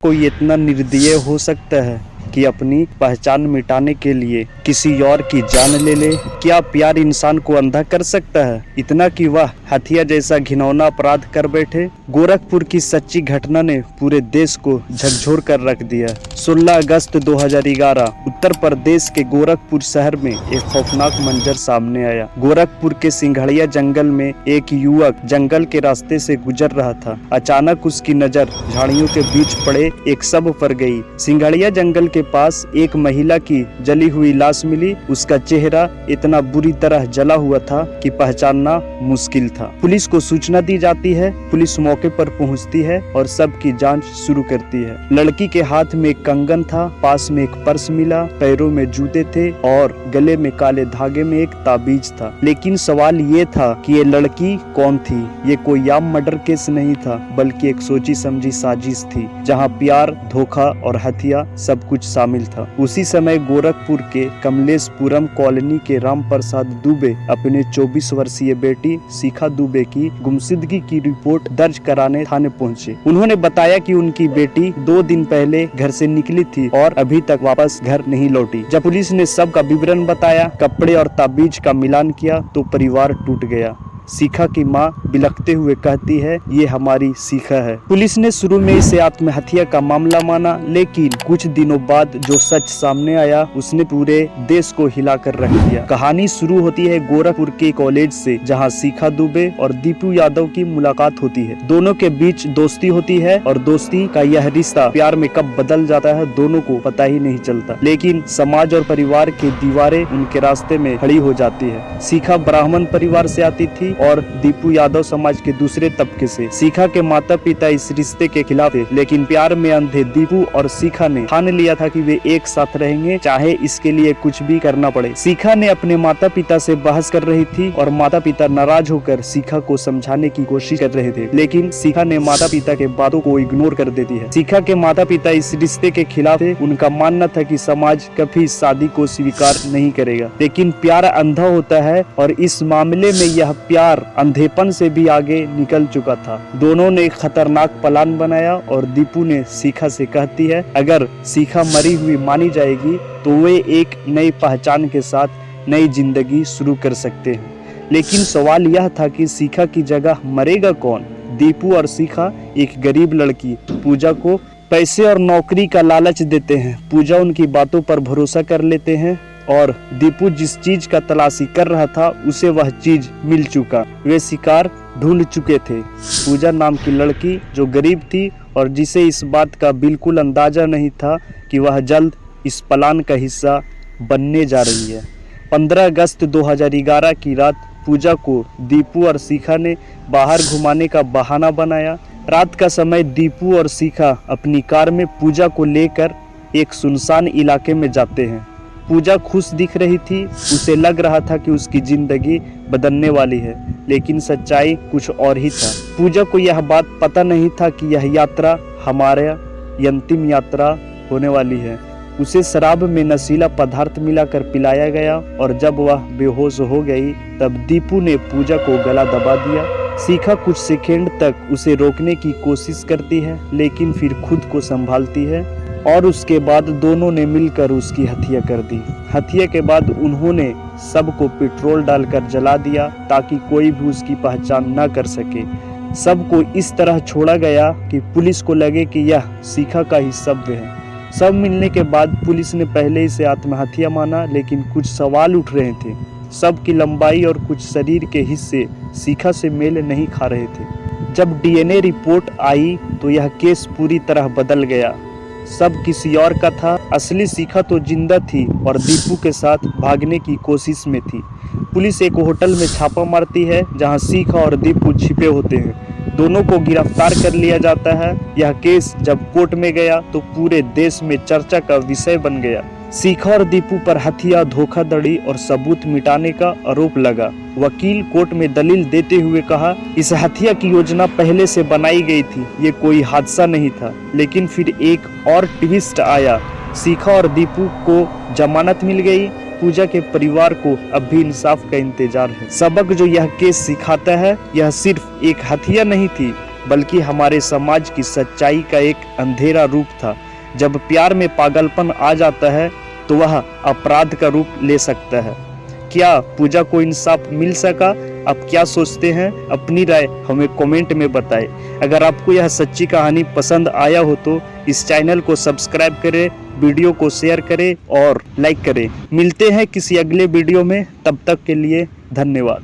कोई इतना निर्दयी हो सकता है कि अपनी पहचान मिटाने के लिए किसी और की जान ले ले? क्या प्यार इंसान को अंधा कर सकता है इतना कि वह हत्या जैसा घिनौना अपराध कर बैठे? गोरखपुर की सच्ची घटना ने पूरे देश को झकझोर कर रख दिया। 16 अगस्त 2011 उत्तर प्रदेश के गोरखपुर शहर में एक खौफनाक मंजर सामने आया। गोरखपुर के सिंघड़िया जंगल में एक युवक जंगल के रास्ते से गुजर रहा था। अचानक उसकी नजर झाड़ियों के बीच पड़े एक शव पर गई। सिंघड़िया जंगल के पास एक महिला की जली हुई लाश मिली। उसका चेहरा इतना बुरी तरह जला हुआ था कि पहचानना मुश्किल था। पुलिस को सूचना दी जाती है। पुलिस मौके पर पहुंचती है और सब की जांच शुरू करती है। लड़की के हाथ में एक कंगन था, पास में एक पर्स मिला, पैरों में जूते थे और गले में काले धागे में एक ताबीज था। लेकिन सवाल ये था कि ये लड़की कौन थी? ये कोई आम मर्डर केस नहीं था, बल्कि एक सोची समझी साजिश थी, जहाँ प्यार, धोखा और हत्या सब कुछ शामिल था। उसी समय गोरखपुर के कमलेशपुरम कॉलोनी के राम प्रसाद दुबे अपने 24 वर्षीय बेटी शिखा दुबे की गुमशुदगी की रिपोर्ट दर्ज कराने थाने पहुंचे। उन्होंने बताया कि उनकी बेटी 2 दिन पहले घर से निकली थी और अभी तक वापस घर नहीं लौटी। जब पुलिस ने सब का विवरण बताया, कपड़े और ताबीज का मिलान किया तो परिवार टूट गया। शिखा की मां बिलखते हुए कहती है, ये हमारी शिखा है। पुलिस ने शुरू में इसे आत्महत्या का मामला माना, लेकिन कुछ दिनों बाद जो सच सामने आया उसने पूरे देश को हिलाकर रख दिया। कहानी शुरू होती है गोरखपुर के कॉलेज से, जहां शिखा दुबे और दीपू यादव की मुलाकात होती है। दोनों के बीच दोस्ती होती है और दोस्ती का यह रिश्ता प्यार में कब बदल जाता है दोनों को पता ही नहीं चलता। लेकिन समाज और परिवार की दीवारें उनके रास्ते में खड़ी हो जाती है। शिखा ब्राह्मण परिवार से आती थी और दीपू यादव समाज के दूसरे तबके से। शिखा के माता पिता इस रिश्ते के खिलाफ थे, लेकिन प्यार में अंधे दीपू और शिखा ने ठान लिया था कि वे एक साथ रहेंगे, चाहे इसके लिए कुछ भी करना पड़े। शिखा ने अपने माता पिता से बहस कर रही थी और माता पिता नाराज होकर शिखा को समझाने की कोशिश कर रहे थे, लेकिन शिखा ने माता पिता के बातों को इग्नोर कर देती है। शिखा के माता पिता इस रिश्ते के खिलाफ थे। उनका मानना था कि समाज कभी इस शादी को स्वीकार नहीं करेगा, लेकिन प्यार अंधा होता है और इस मामले में यह प्यार अंधेपन से भी आगे निकल चुका था। दोनों ने एक खतरनाक प्लान बनाया और दीपू ने शिखा से कहती है, अगर शिखा मरी हुई मानी जाएगी तो वे एक नई पहचान के साथ नई जिंदगी शुरू कर सकते हैं। लेकिन सवाल यह था कि शिखा की जगह मरेगा कौन? दीपू और शिखा एक गरीब लड़की पूजा को पैसे और नौकरी का लालच देते हैं। पूजा उनकी बातों पर भरोसा कर लेते हैं और दीपू जिस चीज का तलाशी कर रहा था उसे वह चीज मिल चुका। वे शिकार ढूंढ चुके थे। पूजा नाम की लड़की जो गरीब थी और जिसे इस बात का बिल्कुल अंदाजा नहीं था कि वह जल्द इस प्लान का हिस्सा बनने जा रही है। 15 अगस्त 2011 की रात पूजा को दीपू और शिखा ने बाहर घुमाने का बहाना बनाया। रात का समय दीपू और शिखा अपनी कार में पूजा को लेकर एक सुनसान इलाके में जाते हैं। पूजा खुश दिख रही थी। उसे लग रहा था कि उसकी जिंदगी बदलने वाली है, लेकिन सच्चाई कुछ और ही था। पूजा को यह बात पता नहीं था कि यह यात्रा हमारे अंतिम यात्रा होने वाली है। उसे शराब में नशीला पदार्थ मिलाकर पिलाया गया और जब वह बेहोश हो गई तब दीपू ने पूजा को गला दबा दिया। शिखा कुछ सेकंड तक उसे रोकने की कोशिश करती है, लेकिन फिर खुद को संभालती है और उसके बाद दोनों ने मिलकर उसकी हत्या कर दी। हत्या के बाद उन्होंने सबको पेट्रोल डालकर जला दिया ताकि कोई भी उसकी पहचान न कर सके। सबको इस तरह छोड़ा गया कि पुलिस को लगे कि यह शिखा का ही शव है। सब मिलने के बाद पुलिस ने पहले इसे आत्महत्या माना, लेकिन कुछ सवाल उठ रहे थे। सब की लंबाई और कुछ शरीर के हिस्से शिखा से मेल नहीं खा रहे थे। जब डीएनए रिपोर्ट आई तो यह केस पूरी तरह बदल गया। सब किसी और का था। असली शिखा तो जिंदा थी और दीपू के साथ भागने की कोशिश में थी। पुलिस एक होटल में छापा मारती है जहां शिखा और दीपू छिपे होते हैं। दोनों को गिरफ्तार कर लिया जाता है। यह केस जब कोर्ट में गया तो पूरे देश में चर्चा का विषय बन गया। शिखा और दीपू पर हत्या, धोखाधड़ी और सबूत मिटाने का आरोप लगा। वकील कोर्ट में दलील देते हुए कहा, इस हत्या की योजना पहले से बनाई गई थी, ये कोई हादसा नहीं था। लेकिन फिर एक और ट्विस्ट आया। शिखा और दीपू को जमानत मिल गई। पूजा के परिवार को अब भी इंसाफ का इंतजार है। सबक जो यह केस सिखाता है, यह सिर्फ एक हत्या नहीं थी, बल्कि हमारे समाज की सच्चाई का एक अंधेरा रूप था। जब प्यार में पागलपन आ जाता है तो वह अपराध का रूप ले सकता है। क्या पूजा को इंसाफ मिल सका? आप क्या सोचते हैं? अपनी राय हमें कमेंट में बताएं। अगर आपको यह सच्ची कहानी पसंद आया हो तो इस चैनल को सब्सक्राइब करें, वीडियो को शेयर करें और लाइक करें। मिलते हैं किसी अगले वीडियो में, तब तक के लिए धन्यवाद।